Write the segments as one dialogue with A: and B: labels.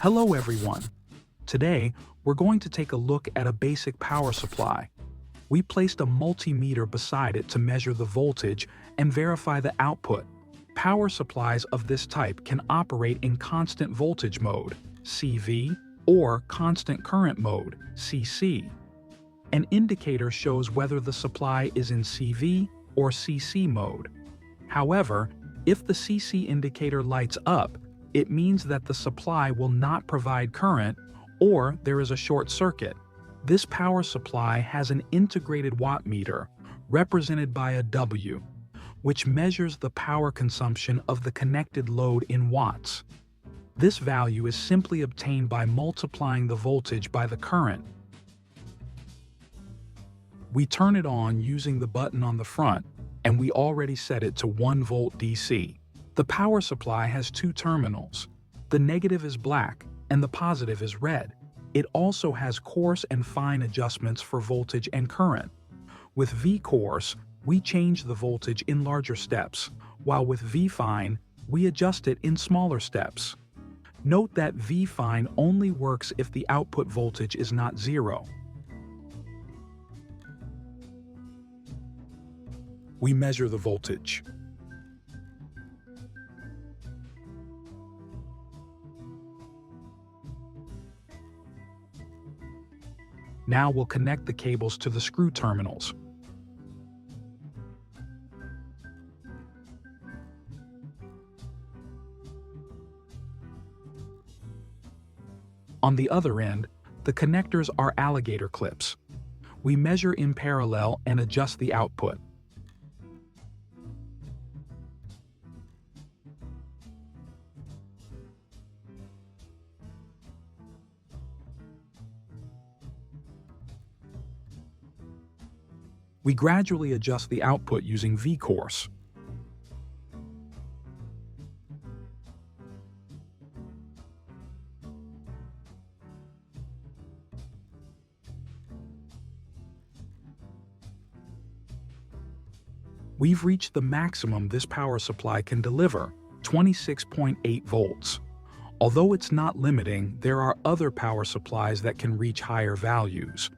A: Hello everyone! Today, we're going to take a look at a basic power supply. We placed a multimeter beside it to measure the voltage and verify the output. Power supplies of this type can operate in constant voltage mode, CV, or constant current mode, CC. An indicator shows whether the supply is in CV or CC mode. However, if the CC indicator lights up, it means that the supply will not provide current or there is a short circuit. This power supply has an integrated wattmeter, represented by a W, which measures the power consumption of the connected load in watts. This value is simply obtained by multiplying the voltage by the current. We turn it on using the button on the front, and we already set it to 1 volt DC. The power supply has two terminals. The negative is black and the positive is red. It also has coarse and fine adjustments for voltage and current. With V coarse, we change the voltage in larger steps, while with V fine, we adjust it in smaller steps. Note that V fine only works if the output voltage is not 0. We measure the voltage. Now we'll connect the cables to the screw terminals. On the other end, the connectors are alligator clips. We measure in parallel and adjust the output. We gradually adjust the output using V-course. We've reached the maximum this power supply can deliver, 26.8 volts. Although it's not limiting, there are other power supplies that can reach higher values.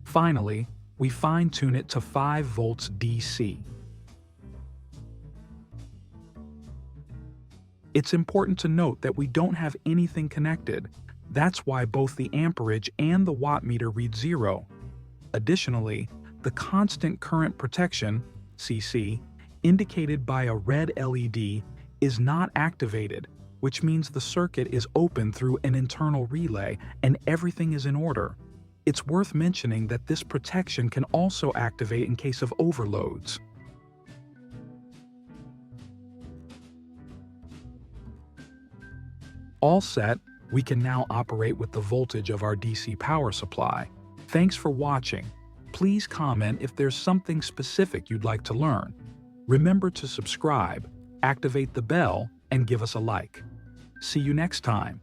A: Finally, we fine-tune it to 5 volts DC. It's important to note that we don't have anything connected. That's why both the amperage and the wattmeter read 0. Additionally, the constant current protection, CC, indicated by a red LED, is not activated, which means the circuit is open through an internal relay and everything is in order. It's worth mentioning that this protection can also activate in case of overloads. All set, we can now operate with the voltage of our DC power supply. Thanks for watching. Please comment if there's something specific you'd like to learn. Remember to subscribe, activate the bell, and give us a like. See you next time.